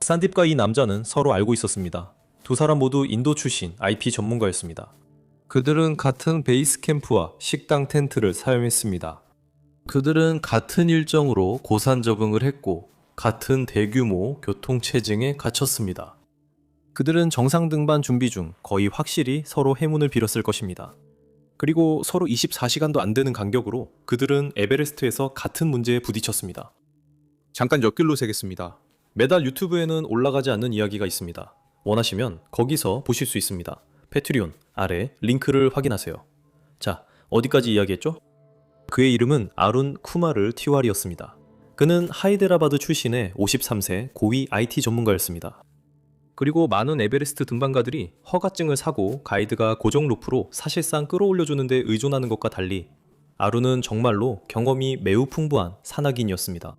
산딥과 이 남자는 서로 알고 있었습니다. 두 사람 모두 인도 출신 IP 전문가였습니다. 그들은 같은 베이스 캠프와 식당 텐트를 사용했습니다. 그들은 같은 일정으로 고산 적응을 했고 같은 대규모 교통체증에 갇혔습니다. 그들은 정상 등반 준비 중 거의 확실히 서로 행운을 빌었을 것입니다. 그리고 서로 24시간도 안 되는 간격으로 그들은 에베레스트에서 같은 문제에 부딪혔습니다. 잠깐 옆길로 새겠습니다. 매달 유튜브에는 올라가지 않는 이야기가 있습니다. 원하시면 거기서 보실 수 있습니다. 패트리온 아래 링크를 확인하세요. 자, 어디까지 이야기했죠? 그의 이름은 아룬 쿠마르 티와리였습니다. 그는 하이데라바드 출신의 53세 고위 IT 전문가였습니다. 그리고 많은 에베레스트 등반가들이 허가증을 사고 가이드가 고정 로프로 사실상 끌어올려주는 데 의존하는 것과 달리 아룬은 정말로 경험이 매우 풍부한 산악인이었습니다.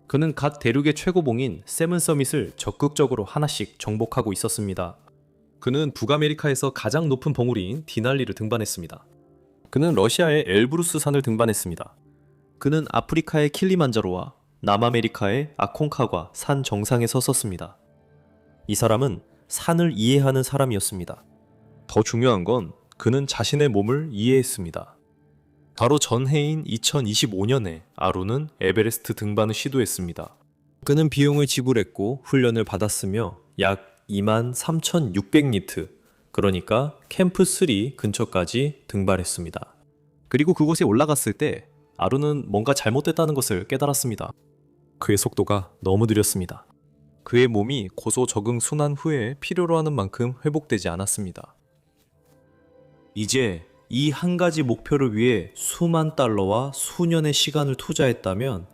그는 갓 대륙의 최고봉인 세븐 서밋을 적극적으로 하나씩 정복하고 있었습니다. 그는 북아메리카에서 가장 높은 봉우리인 디날리를 등반했습니다. 그는 러시아의 엘브루스 산을 등반했습니다. 그는 아프리카의 킬리만자로와 남아메리카의 아콘카과 산 정상에 섰었습니다. 이 사람은 산을 이해하는 사람이었습니다. 더 중요한 건 그는 자신의 몸을 이해했습니다. 바로 전해인 2025년에 아룬은 에베레스트 등반을 시도했습니다. 그는 비용을 지불했고 훈련을 받았으며 약 23,600리트, 그러니까 캠프 3 근처까지 등반했습니다. 그리고 그곳에 올라갔을 때 아룬은 뭔가 잘못됐다는 것을 깨달았습니다. 그의 속도가 너무 느렸습니다. 그의 몸이 고소 적응 순환 후에 필요로 하는 만큼 회복되지 않았습니다. 이제 이 한 가지 목표를 위해 수만 달러와 수년의 시간을 투자했다면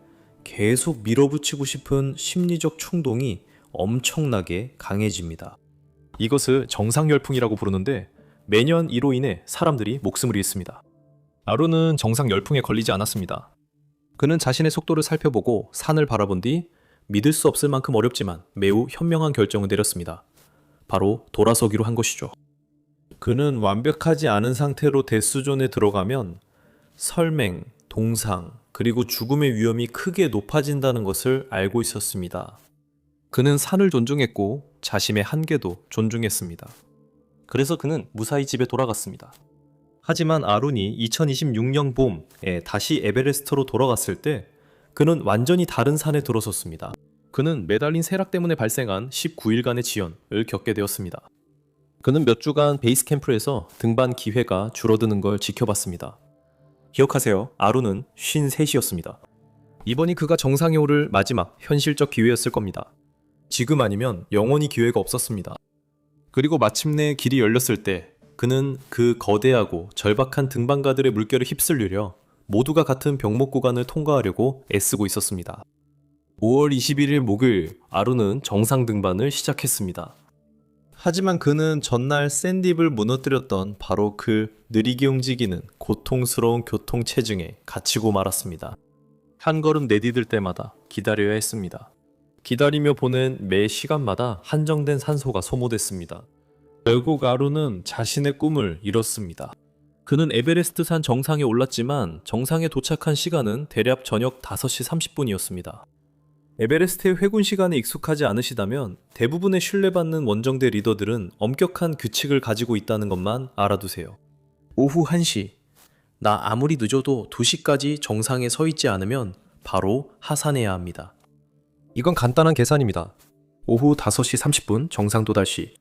계속 밀어붙이고 싶은 심리적 충동이 엄청나게 강해집니다. 이것을 정상열풍이라고 부르는데 매년 이로 인해 사람들이 목숨을 잃습니다. 아룬은 정상열풍에 걸리지 않았습니다. 그는 자신의 속도를 살펴보고 산을 바라본 뒤 믿을 수 없을 만큼 어렵지만 매우 현명한 결정을 내렸습니다. 바로 돌아서기로 한 것이죠. 그는 완벽하지 않은 상태로 데스존에 들어가면 설맹, 동상, 그리고 죽음의 위험이 크게 높아진다는 것을 알고 있었습니다. 그는 산을 존중했고 자신의 한계도 존중했습니다. 그래서 그는 무사히 집에 돌아갔습니다. 하지만 아론이 2026년 봄에 다시 에베레스트로 돌아갔을 때 그는 완전히 다른 산에 들어섰습니다. 그는 매달린 세락 때문에 발생한 19일간의 지연을 겪게 되었습니다. 그는 몇 주간 베이스 캠프에서 등반 기회가 줄어드는 걸 지켜봤습니다. 기억하세요. 아론은 53이었습니다. 이번이 그가 정상에 오를 마지막 현실적 기회였을 겁니다. 지금 아니면 영원히 기회가 없었습니다. 그리고 마침내 길이 열렸을 때 그는 그 거대하고 절박한 등반가들의 물결에 휩쓸리려 모두가 같은 병목 구간을 통과하려고 애쓰고 있었습니다. 5월 21일 목요일 아론은 정상 등반을 시작했습니다. 하지만 그는 전날 샌딥을 무너뜨렸던 바로 그 느리게 움직이는 고통스러운 교통 체증에 갇히고 말았습니다. 한 걸음 내디딜 때마다 기다려야 했습니다. 기다리며 보낸 매 시간마다 한정된 산소가 소모됐습니다. 결국 아론은 자신의 꿈을 이뤘습니다. 그는 에베레스트 산 정상에 올랐지만 정상에 도착한 시간은 대략 저녁 5시 30분이었습니다. 에베레스트의 회군 시간에 익숙하지 않으시다면 대부분의 신뢰받는 원정대 리더들은 엄격한 규칙을 가지고 있다는 것만 알아두세요. 오후 1시, 나 아무리 늦어도 2시까지 정상에 서 있지 않으면 바로 하산해야 합니다. 이건 간단한 계산입니다. 오후 5시 30분 정상 도달 시,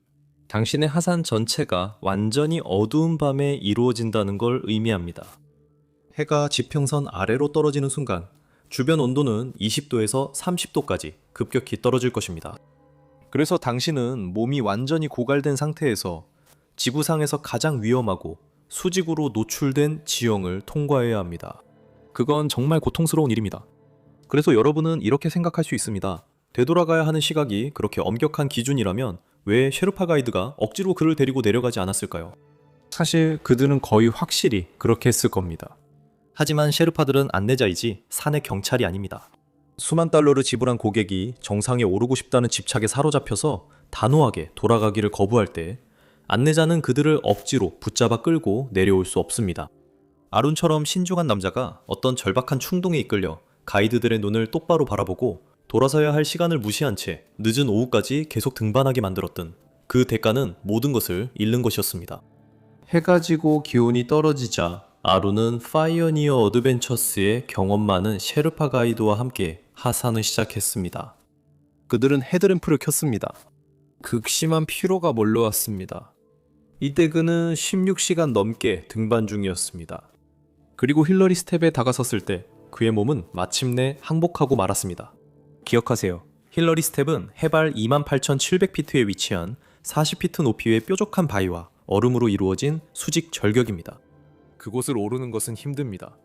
당신의 하산 전체가 완전히 어두운 밤에 이루어진다는 걸 의미합니다. 해가 지평선 아래로 떨어지는 순간 주변 온도는 20도에서 30도까지 급격히 떨어질 것입니다. 그래서 당신은 몸이 완전히 고갈된 상태에서 지구상에서 가장 위험하고 수직으로 노출된 지형을 통과해야 합니다. 그건 정말 고통스러운 일입니다. 그래서 여러분은 이렇게 생각할 수 있습니다. 되돌아가야 하는 시각이 그렇게 엄격한 기준이라면 왜 셰르파 가이드가 억지로 그를 데리고 내려가지 않았을까요? 사실 그들은 거의 확실히 그렇게 했을 겁니다. 하지만 셰르파들은 안내자이지 산의 경찰이 아닙니다. 수만 달러를 지불한 고객이 정상에 오르고 싶다는 집착에 사로잡혀서 단호하게 돌아가기를 거부할 때 안내자는 그들을 억지로 붙잡아 끌고 내려올 수 없습니다. 아론처럼 신중한 남자가 어떤 절박한 충동에 이끌려 가이드들의 눈을 똑바로 바라보고 돌아서야 할 시간을 무시한 채 늦은 오후까지 계속 등반하게 만들었던 그 대가는 모든 것을 잃는 것이었습니다. 해가 지고 기온이 떨어지자 아론은 파이어니어 어드벤처스의 경험 많은 셰르파 가이드와 함께 하산을 시작했습니다. 그들은 헤드램프를 켰습니다. 극심한 피로가 몰려왔습니다. 이때 그는 16시간 넘게 등반 중이었습니다. 그리고 힐러리 스텝에 다가섰을 때 그의 몸은 마침내 항복하고 말았습니다. 기억하세요. 힐러리 스텝은 해발 28,700피트에 위치한 40피트 높이의 뾰족한 바위와 얼음으로 이루어진 수직 절격입니다. 그곳을 오르는 것은 힘듭니다.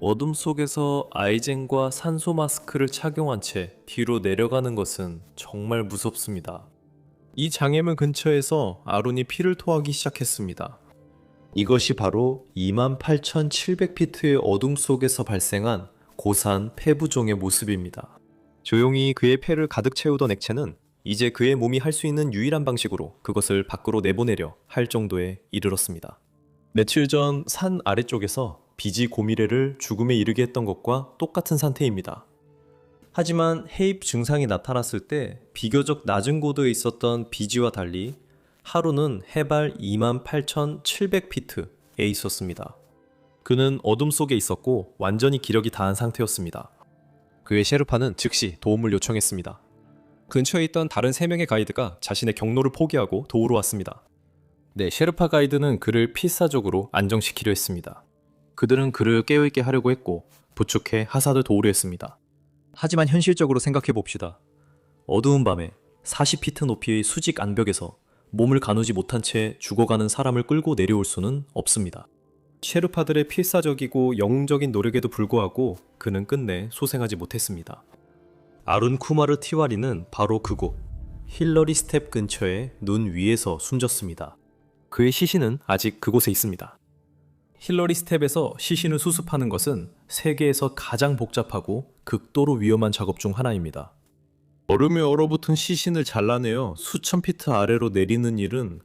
어둠 속에서 아이젠과 산소 마스크를 착용한 채 뒤로 내려가는 것은 정말 무섭습니다. 이 장애물 근처에서 아론이 피를 토하기 시작했습니다. 이것이 바로 28,700피트의 어둠 속에서 발생한 고산 폐부종의 모습입니다. 조용히 그의 폐를 가득 채우던 액체는 이제 그의 몸이 할 수 있는 유일한 방식으로 그것을 밖으로 내보내려 할 정도에 이르렀습니다. 며칠 전 산 아래쪽에서 비지 고미래를 죽음에 이르게 했던 것과 똑같은 상태입니다. 하지만 해입 증상이 나타났을 때 비교적 낮은 고도에 있었던 비지와 달리 하루는 해발 28,700피트에 있었습니다. 그는 어둠 속에 있었고 완전히 기력이 다한 상태였습니다. 그의 셰르파는 즉시 도움을 요청했습니다. 근처에 있던 다른 3명의 가이드가 자신의 경로를 포기하고 도우러 왔습니다. 네, 셰르파 가이드는 그를 필사적으로 안정시키려 했습니다. 그들은 그를 깨어있게 하려고 했고 부축해 하산을 도우려 했습니다. 하지만 현실적으로 생각해 봅시다. 어두운 밤에 40피트 높이의 수직 암벽에서 몸을 가누지 못한 채 죽어가는 사람을 끌고 내려올 수는 없습니다. 셰르파들의 필사적이고 영웅적인 노력에도 불구하고 그는 끝내 소생하지 못했습니다. 아룬 쿠마르 티와리는 바로 그곳 힐러리 스텝 근처의 눈 위에서 숨졌습니다. 그의 시신은 아직 그곳에 있습니다. 힐러리 스텝에서 시신을 수습하는 것은 세계에서 가장 복잡하고 극도로 위험한 작업 중 하나입니다. 얼음에 얼어붙은 시신을 잘라내어 수천 피트 아래로 내리는 일은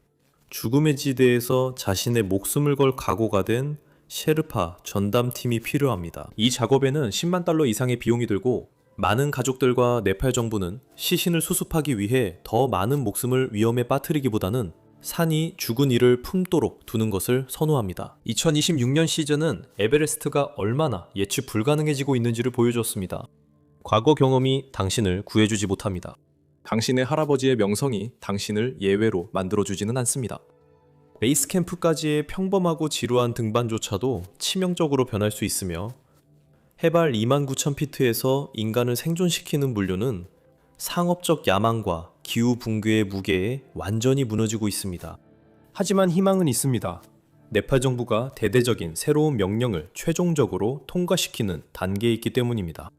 죽음의 지대에서 자신의 목숨을 걸 각오가 된 셰르파 전담팀이 필요합니다. 이 작업에는 10만 달러 이상의 비용이 들고 많은 가족들과 네팔 정부는 시신을 수습하기 위해 더 많은 목숨을 위험에 빠뜨리기보다는 산이 죽은 이를 품도록 두는 것을 선호합니다. 2026년 시즌은 에베레스트가 얼마나 예측 불가능해지고 있는지를 보여줬습니다. 과거 경험이 당신을 구해주지 못합니다. 당신의 할아버지의 명성이 당신을 예외로 만들어주지는 않습니다. 베이스 캠프까지의 평범하고 지루한 등반조차도 치명적으로 변할 수 있으며 해발 29,000피트에서 인간을 생존시키는 물류는 상업적 야망과 기후 붕괴의 무게에 완전히 무너지고 있습니다. 하지만 희망은 있습니다. 네팔 정부가 대대적인 새로운 명령을 최종적으로 통과시키는 단계에 있기 때문입니다.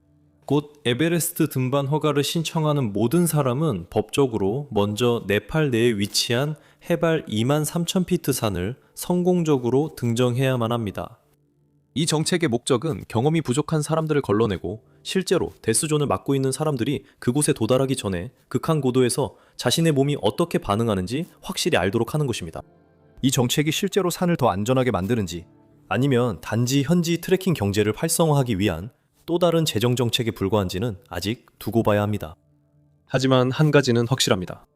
곧 에베레스트 등반 허가를 신청하는 모든 사람은 법적으로 먼저 네팔 내에 위치한 해발 23,000피트 산을 성공적으로 등정해야만 합니다. 이 정책의 목적은 경험이 부족한 사람들을 걸러내고 실제로 데스존을 맡고 있는 사람들이 그곳에 도달하기 전에 극한 고도에서 자신의 몸이 어떻게 반응하는지 확실히 알도록 하는 것입니다. 이 정책이 실제로 산을 더 안전하게 만드는지 아니면 단지 현지 트레킹 경제를 활성화하기 위한 또 다른 재정 정책에 불과한지는 아직 두고 봐야 합니다. 하지만 한 가지는 확실합니다.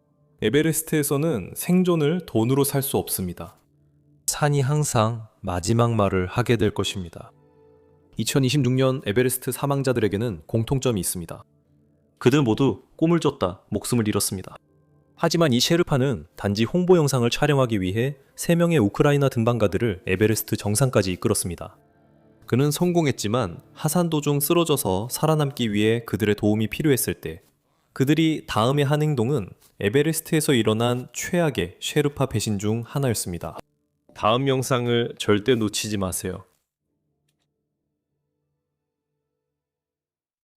에베레스트에서는 생존을 돈으로 살 수 없습니다. 산이 항상 마지막 말을 하게 될 것입니다. 2026년 에베레스트 사망자들에게는 공통점이 있습니다. 그들 모두 꿈을 쫓다 목숨을 잃었습니다. 하지만 이 셰르파는 단지 홍보 영상을 촬영하기 위해 3명의 우크라이나 등반가들을 에베레스트 정상까지 이끌었습니다. 그는 성공했지만 하산 도중 쓰러져서 살아남기 위해 그들의 도움이 필요했을 때 그들이 다음에 한 행동은 에베레스트에서 일어난 최악의 셰르파 배신 중 하나였습니다. 다음 영상을 절대 놓치지 마세요.